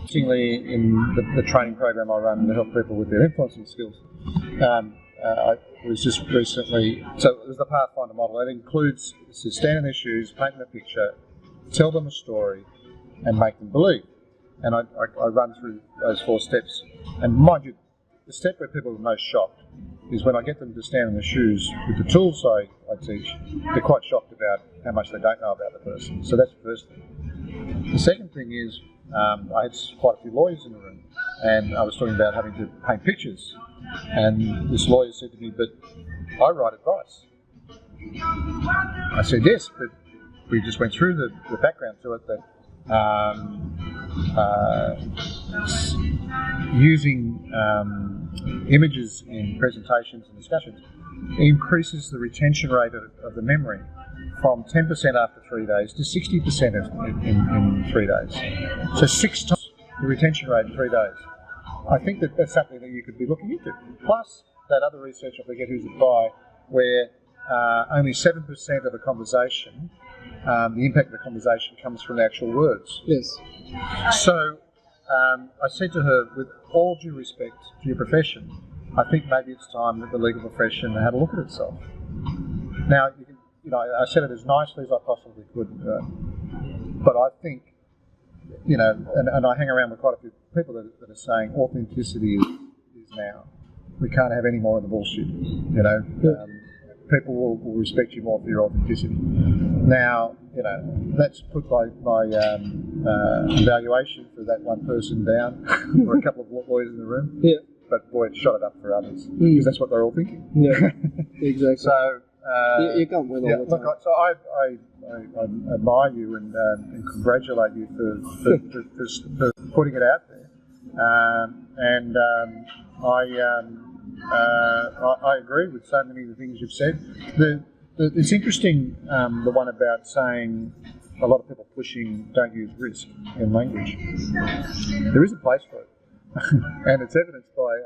Particularly in the training program I run to help people with their influencing skills. I was just recently, so it was the Pathfinder model. It includes to stand in their shoes, paint them a picture, tell them a story, and make them believe. And I run through those 4 steps. And mind you, the step where people are most shocked is when I get them to stand in their shoes with the tools I teach. They're quite shocked about how much they don't know about the person. So that's the first thing. The second thing is, I had quite a few lawyers in the room, and I was talking about having to paint pictures. And this lawyer said to me, "But I write advice." I said, "Yes, but we just went through the background to it that using images in presentations and discussions increases the retention rate of the memory from 10% after 3 days to 60% in 3 days. So 6 times the retention rate in 3 days. I think that's something that you could be looking into. Plus, that other research, I forget who's it by, where only 7% of a conversation, the impact of the conversation comes from the actual words. Yes. So I said to her, with all due respect to your profession, I think maybe it's time that the legal profession had a look at itself. Now, I said it as nicely as I possibly could, but I think, and I hang around with quite a few people that are saying authenticity is now. We can't have any more of the bullshit. People will respect you more for your authenticity. Now, that's put my evaluation for that one person down, or a couple of lawyers in the room. Yeah. But boy, it shot it up for others because that's what they're all thinking. Yeah, exactly. So you can't win all the time. Look, so I admire you and congratulate you for putting it out there. I agree with so many of the things you've said. It's interesting, the one about saying a lot of people pushing don't use risk in language. There is a place for it. And it's evidenced by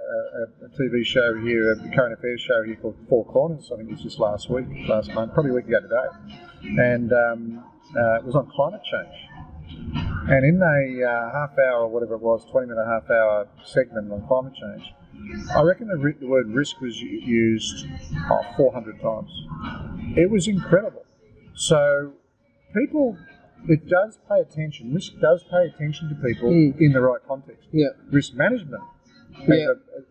a TV show here, a current affairs show here called Four Corners. I think it was just last month, probably a week ago today. And it was on climate change. And in a half hour or whatever it was, 20-minute, half-hour segment on climate change, I reckon the word risk was used 400 times. It was incredible. So people... It does pay attention. Risk does pay attention to people in the right context. Yeah. Risk management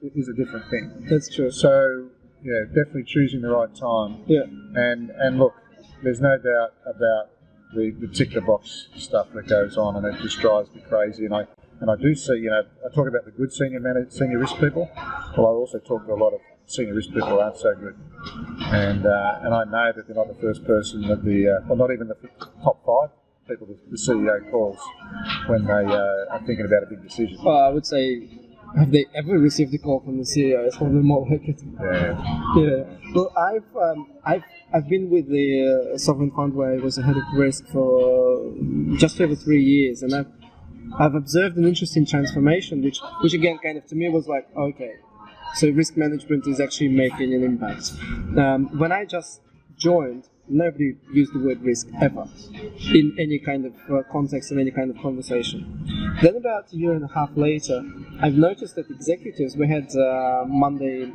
is a different thing. That's true. So, definitely choosing the right time. Yeah. And look, there's no doubt about the ticker box stuff that goes on, and it just drives me crazy. And I do see, I talk about the good senior risk people. Well, I also talk to a lot of senior risk people who aren't so good. And I know that they're not the first person that or not even the top 5 people the CEO calls when they are thinking about a big decision. Well, I would say, have they ever received a call from the CEO? It's probably more like it. Yeah. Well, I've been with the sovereign fund where I was a head of risk for just over 3 years, and I've observed an interesting transformation, which again, kind of to me was like, okay, so risk management is actually making an impact. When I just joined, nobody used the word risk ever in any kind of context, in any kind of conversation. Then about a year and a half later, I've noticed that executives, we had Monday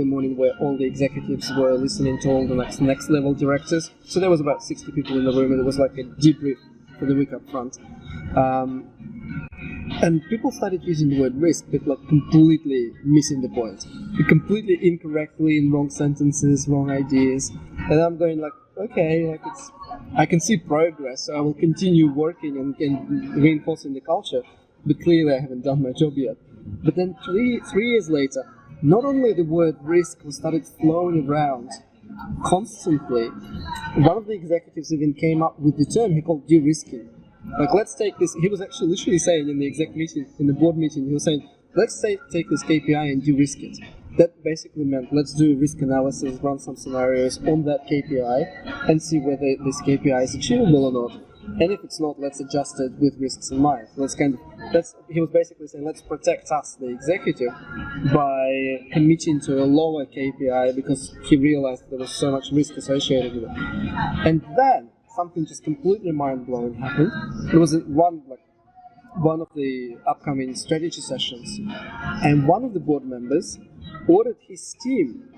morning where all the executives were listening to all the next level directors. So there was about 60 people in the room, and it was like a debrief for the week up front. And people started using the word risk, but like completely missing the point. Completely incorrectly, in wrong sentences, wrong ideas. And I'm going like, okay, I can see progress, so I will continue working and reinforcing the culture, but clearly I haven't done my job yet. But then three years later, not only the word risk started flowing around constantly, one of the executives even came up with the term he called de-risking. Like, let's take this, he was actually literally saying in the exec meeting, in the board meeting, he was saying, let's take this KPI and de-risk it. That basically meant, let's do risk analysis, run some scenarios on that KPI, and see whether this KPI is achievable or not. And if it's not, let's adjust it with risks in mind. He was basically saying, let's protect us, the executive, by committing to a lower KPI because he realized there was so much risk associated with it. And then, something just completely mind-blowing happened. There was one of the upcoming strategy sessions, and one of the board members ordered his team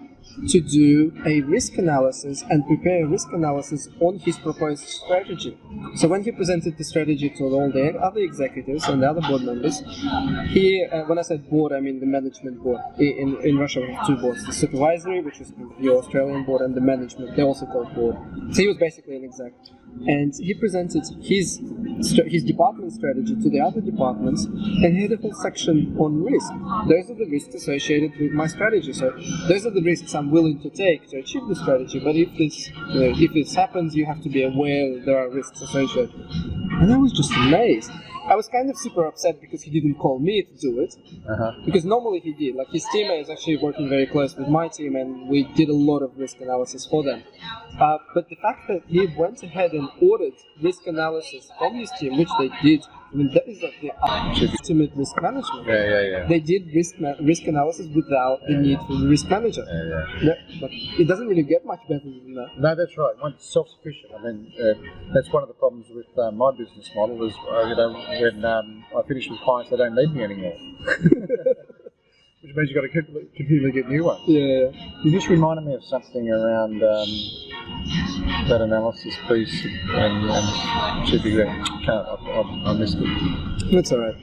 to do a risk analysis and prepare a risk analysis on his proposed strategy. So when he presented the strategy to all the other executives and the other board members, when I said board, I mean the management board. In Russia we have two boards, the supervisory, which is the Australian board, and the management, they also call board. So he was basically an exec. And he presented his department strategy to the other departments, and he had a whole section on risk. Those are the risks associated with my strategy. So those are the risks I'm willing to take to achieve the strategy. But if this happens, you have to be aware that there are risks associated. And I was just amazed. I was kind of super upset because he didn't call me to do it. Because normally he did. Like, his teammate is actually working very close with my team, and we did a lot of risk analysis for them. But the fact that he went ahead and ordered risk analysis from his team, which they did, I mean, that is like the ultimate risk management. They did risk analysis without the need for the risk manager. But it doesn't really get much better than that. No, that's right. One's self-sufficient. I mean, that's one of the problems with my business model is, when I finish with clients, they don't need me anymore. Which means you've got to continually get new ones. Yeah. You just reminded me of something around that analysis piece and chief exec. I missed it. That's all right.